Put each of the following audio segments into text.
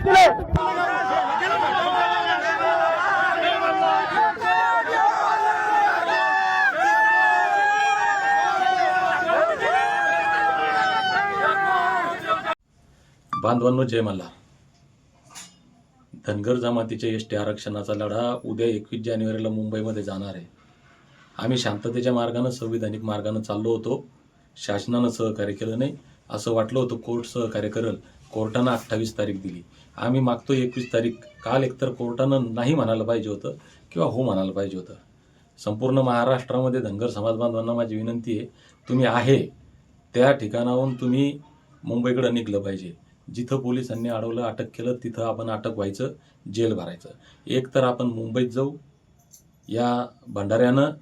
दिले. बांधवांनो, जय मल्हार. धनगर जमातीच्या एसटी आरक्षणाचा लढा उद्या 21 जानेवारीला मुंबईमध्ये जाणार आहे. आम्ही शांततेच्या मार्गानं, संविधानिक मार्गानं चाललो होतो. शासनानं सहकार्य केलं नाही. असं वाटलं होतं कोर्ट सहकार्य करेल. कोर्टानं 28 तारीख दिली. आम्ही मागतो 21 तारीख. काल एकतर कोर्टानं नाही म्हणायला पाहिजे होतं किंवा हो म्हणायला पाहिजे होतं. संपूर्ण महाराष्ट्रामध्ये धनगर समाज बांधवांना माझी विनंती आहे, तुम्ही आहे त्या ठिकाणाहून तुम्ही मुंबईकडे निघलं पाहिजे. जिथं पोलिसांनी अडवलं, अटक केलं, तिथं आपण अटक व्हायचं, जेल भरायचं. एक तर आपण मुंबईत जाऊ, या भंडाऱ्यानं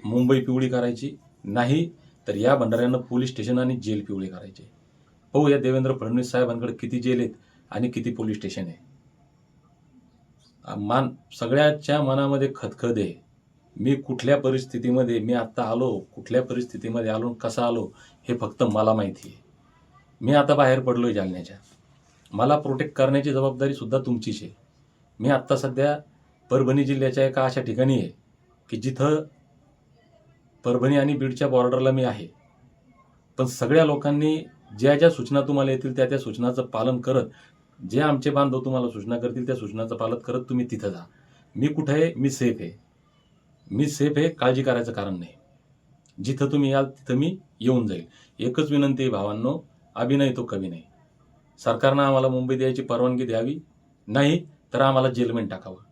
मुंबई पिवळी करायची, नाही तर या भंडाऱ्यानं पोलीस स्टेशन आणि जेल पिवळी करायची. पाहू या देवेंद्र फडणवीस साहेबांकडे किती जेल आहेत आणि किती पोलीस स्टेशन आहे. सगळ्याच्या मनामध्ये खदखद आहे. मी कुठल्या परिस्थितीमध्ये आत्ता आलो, कुठल्या परिस्थितीमध्ये आलो, कसा आलो हे फक्त मला माहिती आहे. मी आता बाहेर पडलोय जालन्याच्या. मला प्रोटेक्ट करण्याची जबाबदारी सुद्धा तुमचीच आहे. मी आत्ता सध्या परभणी जिल्ह्याच्या एका अशा ठिकाणी आहे की जिथं परभणी आणि बीडच्या बॉर्डरला मी आहे. पण सगळ्या लोकांनी ज्या ज्या सूचना तुम्हाला येतील त्या त्या सूचनाचं पालन करत, जे आमचे बांधव तुम्हाला सूचना करतील त्या सूचनाचं पालन करत तुम्ही तिथं जा. मी कुठं आहे? मी सेफ आहे. मी सेफ आहे, काळजी करायचं कारण नाही. जिथं तुम्ही याल तिथं मी येऊन जाईल. एकच विनंती आहे भावांनो, अभिनय तो कवी नाही. सरकारनं आम्हाला मुंबई द्यायची परवानगी द्यावी, नाही तर आम्हाला जेलमध्ये टाकावं.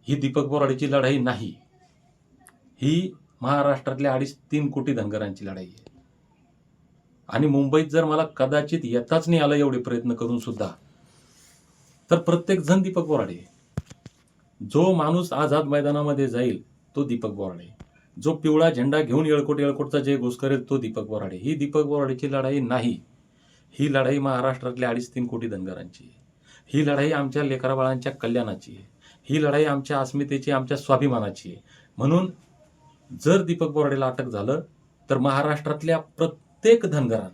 ही दीपक बोराडेची लढाई नाही, ही महाराष्ट्रातल्या 2.5-3 कोटी धनगरांची लढाई आहे. आणि मुंबईत जर मला कदाचित येताच नाही आलं एवढे प्रयत्न करून सुद्धा, तर प्रत्येक जण दीपक बोराडे. जो माणूस आझाद मैदानामध्ये जाईल तो दीपक बोराडे. जो पिवळा झेंडा घेऊन येळकोटचा जय घोष करेल तो दीपक बोराडे. ही दीपक बोराडेची लढाई नाही, ही लढाई महाराष्ट्रातल्या 2.5-3 कोटी धनगरांची आहे. ही लढाई आमच्या लेकराबाळांच्या कल्याणाची आहे. ही लढाई आमच्या अस्मितेची, आमच्या स्वाभिमानाची आहे. म्हणून जर दीपक बोराडेला अटक झालं तर महाराष्ट्रातल्या प्रत्येक धनगरानं,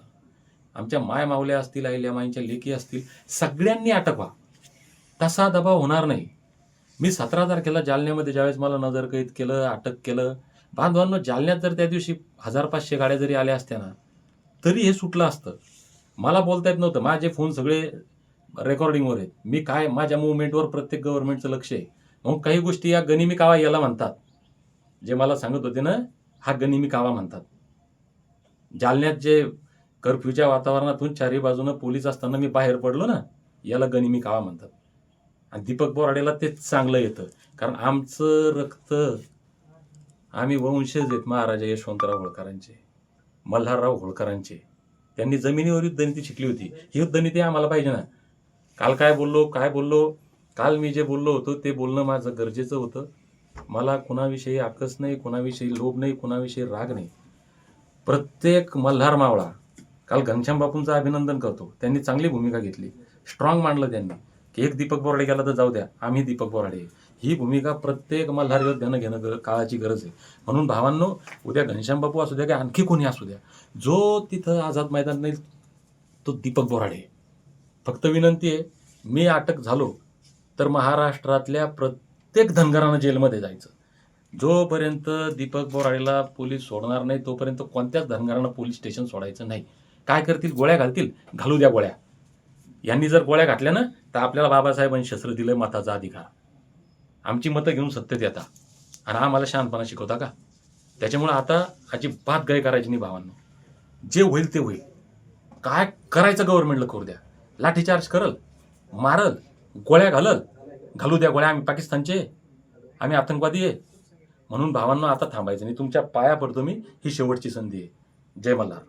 आमच्या माय मावल्या असतील, आईल्या माईंच्या लेकी असतील, सगळ्यांनी अटक व्हा. तसा दबाव होणार नाही. मी 17 तारखेला जालन्यामध्ये ज्यावेळेस मला नजरकैद केलं, अटक केलं, बांधवांनो, जालन्यात जर त्या दिवशी 1500 गाड्या जरी आल्या असत्या ना तरी हे सुटलं असतं. मला बोलता येत नव्हतं. माझे फोन सगळे रेकॉर्डिंगवर आहेत. मी काय, माझ्या मुवमेंटवर प्रत्येक गव्हर्नमेंटचं लक्ष आहे. मग काही गोष्टी या गनिमी कावा याला म्हणतात, जे मला सांगत होते ना, हा गनिमी कावा म्हणतात. जालन्यात जे कर्फ्यूच्या वातावरणातून चारही बाजूनं पोलीस असताना मी बाहेर पडलो ना, याला गनिमी कावा म्हणतात. आणि दीपक बोराडेला तेच चांगलं येतं, कारण आमचं रक्त, आम्ही वंशज आहेत महाराजा यशवंतराव होळकरांचे, मल्हारराव होळकरांचे. त्यांनी जमिनीवर युद्धनीती शिकली होती. ही युद्धनीती आम्हाला पाहिजे ना. काल काय बोललो, काल मी जे बोललो होतो ते बोलणं माझं गरजेचं होतं. मला कुणाविषयी आकस नाही, कुणाविषयी लोभ नाही, कुणाविषयी राग नाही. प्रत्येक मल्हार मावळा, काल घनश्याम बापूंचं अभिनंदन करतो. त्यांनी चांगली भूमिका घेतली, स्ट्रॉंग मांडलं त्यांनी की एक दीपक बोराडे गेला तर जाऊ द्या, आम्ही दीपक बोराडे. ही भूमिका प्रत्येक मल्हार योद्ध्यानं घेणं काळाची गरज आहे. म्हणून भावांनो, उद्या घनश्याम बापू असू द्या की आणखी कोणी असू द्या, जो तिथं आझाद मैदान नाही तो दीपक बोराडे. फक्त विनंती आहे, मी अटक झालो तर महाराष्ट्रातल्या प्रत्येक धनगरानं जेलमध्ये जायचं. जोपर्यंत दीपक बोराडेला पोलीस सोडणार नाही तोपर्यंत कोणत्याच धनगरानं पोलीस स्टेशन सोडायचं नाही. काय करतील? गोळ्या घालतील, घालू द्या गोळ्या. यांनी जर गोळ्या घातल्या ना तर आपल्याला बाबासाहेबांनी शस्त्र दिलंय, मताचा अधिकार. आमची मतं घेऊन सत्तेत येता आणि आम्हाला शहाणपणा शिकवता का? त्याच्यामुळे आता अजिबात गाय करायची नाही भावांनो. जे होईल ते होईल. काय करायचं गव्हर्नमेंटला करू द्या. लाठीचार्ज करल, मारल, गोळ्या घालू द्या गोळ्या. आम्ही पाकिस्तानचे, आम्ही आतंकवादी आहे. म्हणून भावांनो, आता थांबायचं नाही. तुमच्या पाया पडतो मी. ही शेवटची संधी आहे. जय मल्हार.